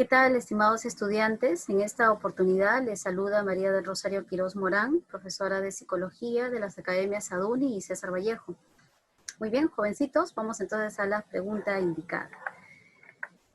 tal, estimados estudiantes? En esta oportunidad les saluda María del Rosario Quirós Morán, profesora de Psicología de las Academias Aduni y César Vallejo. Muy bien, jovencitos, vamos entonces a la pregunta indicada.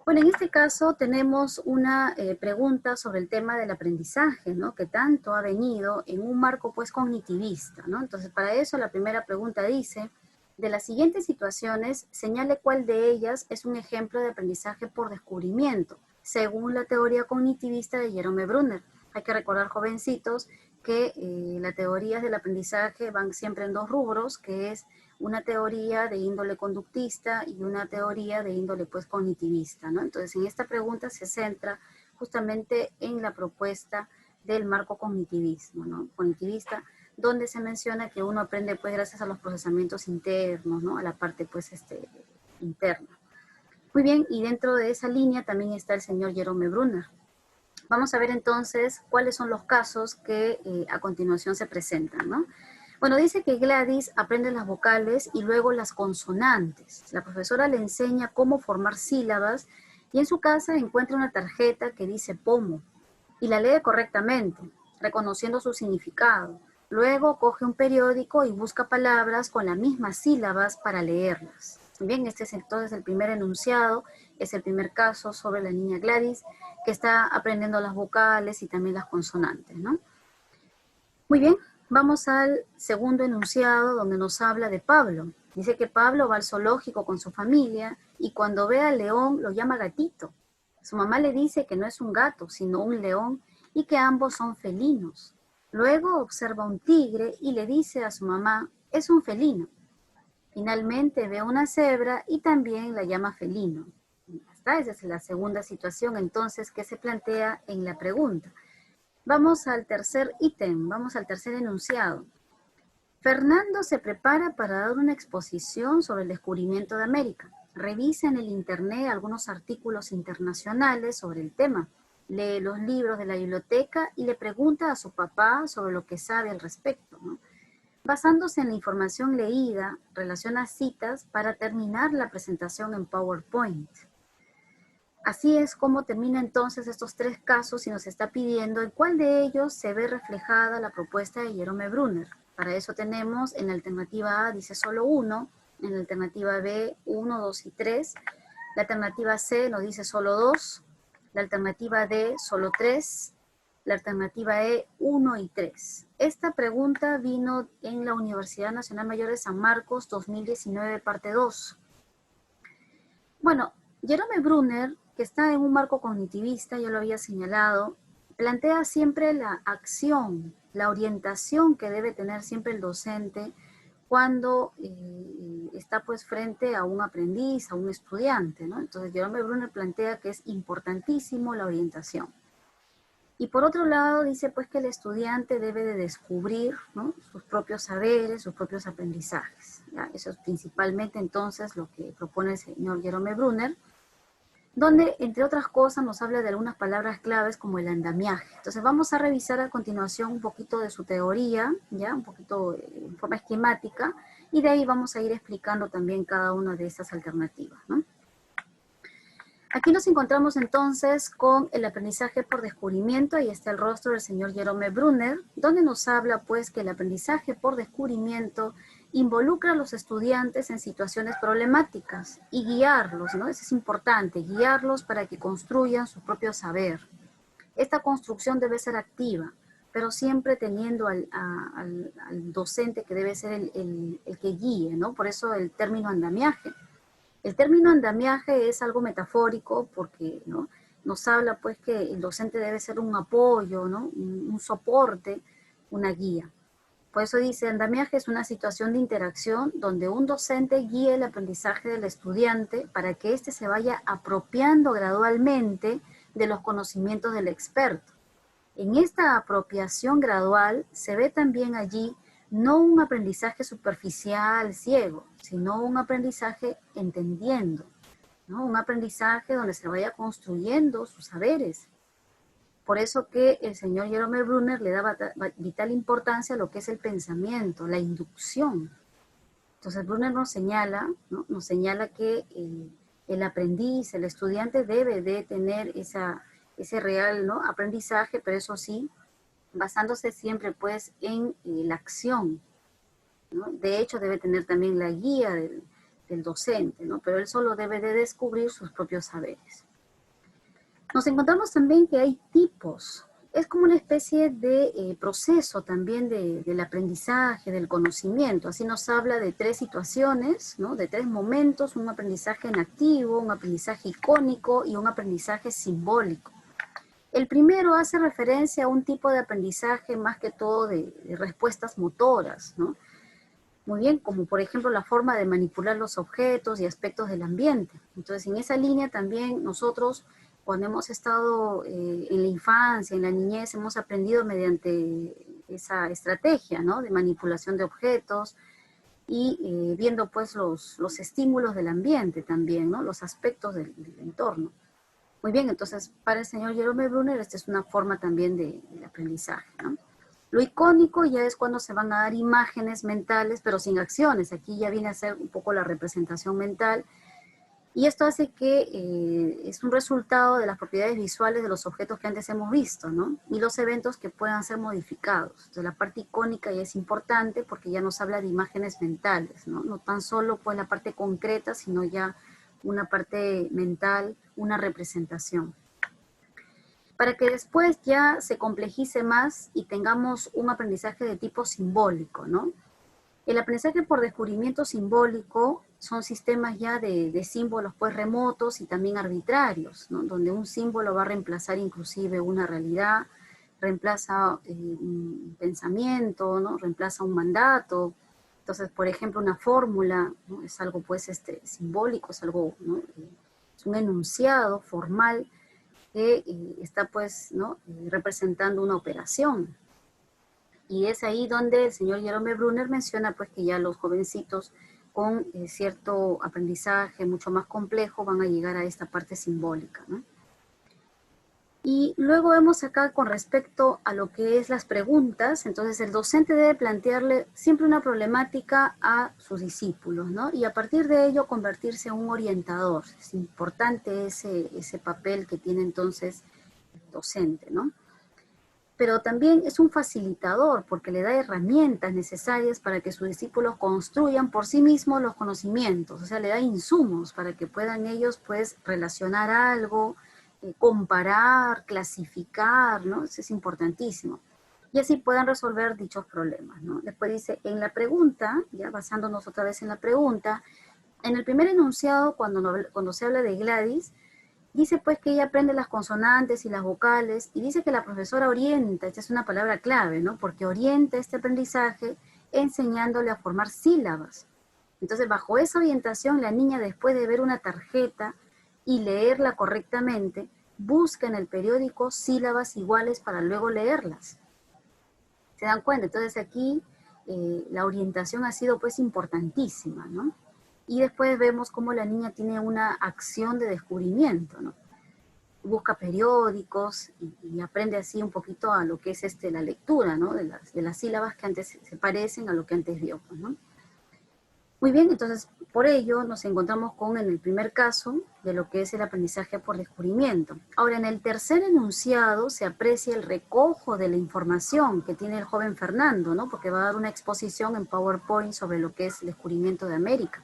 Bueno, en este caso tenemos una pregunta sobre el tema del aprendizaje, ¿no? Que tanto ha venido en un marco pues cognitivista, ¿no? Entonces, para eso la primera pregunta dice: de las siguientes situaciones, señale cuál de ellas es un ejemplo de aprendizaje por descubrimiento, según la teoría cognitivista de Jerome Bruner. Hay que recordar, jovencitos, que las teorías del aprendizaje van siempre en dos rubros, que es una teoría de índole conductista y una teoría de índole pues cognitivista, ¿no? Entonces, en esta pregunta se centra justamente en la propuesta del marco cognitivismo, ¿no? Cognitivista, donde se menciona que uno aprende pues gracias a los procesamientos internos, ¿no? A la parte pues interna. Muy bien, y dentro de esa línea también está el señor Jerome Bruner. Vamos a ver entonces cuáles son los casos que a continuación se presentan, ¿no? Bueno, dice que Gladys aprende las vocales y luego las consonantes. La profesora le enseña cómo formar sílabas y en su casa encuentra una tarjeta que dice pomo y la lee correctamente, reconociendo su significado. Luego coge un periódico y busca palabras con las mismas sílabas para leerlas. Bien, este es entonces el primer enunciado, es el primer caso sobre la niña Gladys, que está aprendiendo las vocales y también las consonantes, ¿no? Muy bien, vamos al segundo enunciado donde nos habla de Pablo. Dice que Pablo va al zoológico con su familia y cuando ve al león lo llama gatito. Su mamá le dice que no es un gato, sino un león y que ambos son felinos. Luego observa un tigre y le dice a su mamá, es un felino. Finalmente ve una cebra y también la llama felino. Esa es la segunda situación entonces que se plantea en la pregunta. Vamos al tercer ítem, vamos al tercer enunciado. Fernando se prepara para dar una exposición sobre el descubrimiento de América. Revisa en el internet algunos artículos internacionales sobre el tema. Lee los libros de la biblioteca y le pregunta a su papá sobre lo que sabe al respecto, ¿no? Basándose en la información leída, relaciona citas para terminar la presentación en PowerPoint. Así es como termina entonces estos tres casos y nos está pidiendo en cuál de ellos se ve reflejada la propuesta de Jerome Bruner. Para eso tenemos en la alternativa A dice solo uno, en la alternativa B 1, 2 y 3, la alternativa C nos dice solo 2, la alternativa D solo 3, la alternativa E 1 y 3. Esta pregunta vino en la Universidad Nacional Mayor de San Marcos 2019 parte 2. Bueno, Jerome Bruner, que está en un marco cognitivista, ya lo había señalado, plantea siempre la acción, la orientación que debe tener siempre el docente cuando está pues frente a un aprendiz, a un estudiante, ¿no? Entonces Jerome Bruner plantea que es importantísimo la orientación. Y por otro lado dice pues que el estudiante debe de descubrir, ¿no?, sus propios saberes, sus propios aprendizajes, ¿ya? Eso es principalmente entonces lo que propone el señor Jerome Bruner, donde entre otras cosas nos habla de algunas palabras claves como el andamiaje. Entonces vamos a revisar a continuación un poquito de su teoría, ya un poquito en forma esquemática, y de ahí vamos a ir explicando también cada una de estas alternativas, ¿no? Aquí nos encontramos entonces con el aprendizaje por descubrimiento, y está el rostro del señor Jerome Bruner, donde nos habla pues que el aprendizaje por descubrimiento involucra a los estudiantes en situaciones problemáticas y guiarlos, ¿no? Eso es importante, guiarlos para que construyan su propio saber. Esta construcción debe ser activa, pero siempre teniendo al docente que debe ser el que guíe, ¿no? Por eso el término andamiaje. El término andamiaje es algo metafórico porque, ¿no?, nos habla pues que el docente debe ser un apoyo, ¿no?, un soporte, una guía. Por eso dice, andamiaje es una situación de interacción donde un docente guía el aprendizaje del estudiante para que éste se vaya apropiando gradualmente de los conocimientos del experto. En esta apropiación gradual se ve también allí no un aprendizaje superficial, ciego, sino un aprendizaje entendiendo, ¿no? Un aprendizaje donde se vaya construyendo sus saberes. Por eso que el señor Jerome Bruner le da vital importancia a lo que es el pensamiento, la inducción. Entonces Bruner nos señala, ¿no?, nos señala que el aprendiz, el estudiante debe de tener ese real, ¿no?, aprendizaje, pero eso sí, basándose siempre pues en la acción, ¿no? De hecho, debe tener también la guía del docente, ¿no? Pero él solo debe de descubrir sus propios saberes. Nos encontramos también que hay tipos. Es como una especie de proceso también del aprendizaje, del conocimiento. Así nos habla de 3 situaciones, ¿no?, de 3 momentos: un aprendizaje en activo, un aprendizaje icónico y un aprendizaje simbólico. El primero hace referencia a un tipo de aprendizaje más que todo de respuestas motoras, ¿no? Muy bien, como por ejemplo la forma de manipular los objetos y aspectos del ambiente. Entonces, en esa línea también nosotros, cuando hemos estado en la infancia, en la niñez, hemos aprendido mediante esa estrategia, ¿no?, de manipulación de objetos y viendo pues los estímulos del ambiente también, ¿no?, los aspectos del entorno. Muy bien, entonces para el señor Jerome Brunner esta es una forma también de aprendizaje, ¿no? Lo icónico ya es cuando se van a dar imágenes mentales, pero sin acciones. Aquí ya viene a ser un poco la representación mental. Y esto hace que es un resultado de las propiedades visuales de los objetos que antes hemos visto, ¿no?, y los eventos que puedan ser modificados. Entonces la parte icónica ya es importante porque ya nos habla de imágenes mentales, ¿no? No tan solo pues la parte concreta, sino ya una parte mental, una representación, para que después ya se complejice más y tengamos un aprendizaje de tipo simbólico, ¿no? El aprendizaje por descubrimiento simbólico son sistemas ya de símbolos pues remotos y también arbitrarios, ¿no?, donde un símbolo va a reemplazar inclusive una realidad, reemplaza un pensamiento, ¿no?, reemplaza un mandato. Entonces, por ejemplo, una fórmula, ¿no?, es algo pues simbólico, es algo, ¿no?, es un enunciado formal que está pues, ¿no?, representando una operación. Y es ahí donde el señor Jerome Brunner menciona pues que ya los jovencitos con cierto aprendizaje mucho más complejo van a llegar a esta parte simbólica, ¿no? Y luego vemos acá con respecto a lo que es las preguntas. Entonces el docente debe plantearle siempre una problemática a sus discípulos, ¿no?, y a partir de ello convertirse en un orientador. Es importante ese papel que tiene entonces el docente, ¿no? Pero también es un facilitador porque le da herramientas necesarias para que sus discípulos construyan por sí mismos los conocimientos, o sea, le da insumos para que puedan ellos pues relacionar algo, comparar, clasificar, ¿no? Eso es importantísimo. Y así puedan resolver dichos problemas, ¿no? Después dice, en la pregunta, ya basándonos otra vez en la pregunta, en el primer enunciado, cuando se habla de Gladys, dice pues que ella aprende las consonantes y las vocales y dice que la profesora orienta, esta es una palabra clave, ¿no?, porque orienta este aprendizaje enseñándole a formar sílabas. Entonces, bajo esa orientación, la niña, después de ver una tarjeta y leerla correctamente, busca en el periódico sílabas iguales para luego leerlas. ¿Se dan cuenta? Entonces aquí la orientación ha sido pues importantísima, ¿no? Y después vemos cómo la niña tiene una acción de descubrimiento, ¿no? Busca periódicos y aprende así un poquito a lo que es la lectura, ¿no?, de las sílabas que antes se parecen a lo que antes vio, ¿no? Muy bien, entonces por ello nos encontramos con, en el primer caso, de lo que es el aprendizaje por descubrimiento. Ahora, en el tercer enunciado se aprecia el recojo de la información que tiene el joven Fernando, ¿no?, porque va a dar una exposición en PowerPoint sobre lo que es el descubrimiento de América.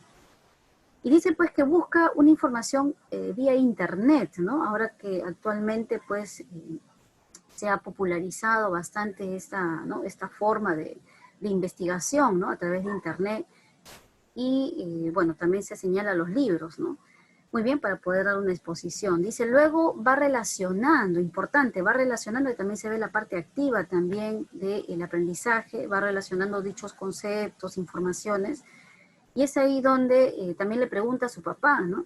Y dice pues que busca una información vía internet, ¿no? Ahora que actualmente pues se ha popularizado bastante ¿no?, esta forma de investigación, ¿no?, a través de internet. Y bueno, también se señala los libros, ¿no? Muy bien, para poder dar una exposición. Dice, luego va relacionando, importante, va relacionando, y también se ve la parte activa también del aprendizaje, va relacionando dichos conceptos, informaciones. Y es ahí donde también le pregunta a su papá, ¿no?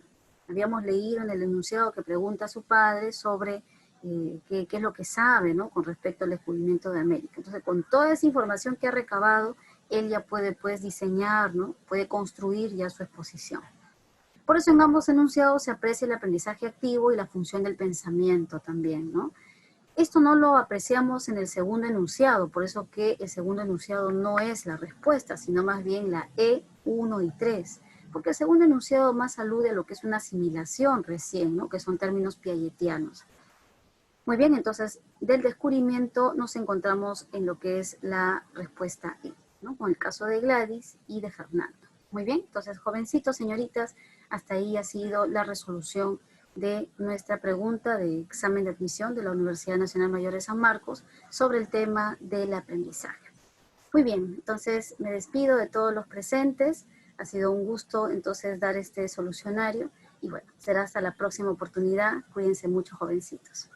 Habíamos leído en el enunciado que pregunta a su padre sobre qué es lo que sabe, ¿no?, con respecto al descubrimiento de América. Entonces, con toda esa información que ha recabado, él ya puede, pues, diseñar, ¿no?, puede construir ya su exposición. Por eso en ambos enunciados se aprecia el aprendizaje activo y la función del pensamiento también, ¿no? Esto no lo apreciamos en el segundo enunciado, por eso que el segundo enunciado no es la respuesta, sino más bien la E, 1 y 3, porque el segundo enunciado más alude a lo que es una asimilación recién, ¿no? Que son términos piagetianos. Muy bien, entonces, del descubrimiento nos encontramos en lo que es la respuesta E, ¿no? Con el caso de Gladys y de Fernando. Muy bien, entonces, jovencitos, señoritas, hasta ahí ha sido la resolución de nuestra pregunta de examen de admisión de la Universidad Nacional Mayor de San Marcos sobre el tema del aprendizaje. Muy bien, entonces me despido de todos los presentes. Ha sido un gusto entonces dar este solucionario y bueno, será hasta la próxima oportunidad. Cuídense mucho, jovencitos.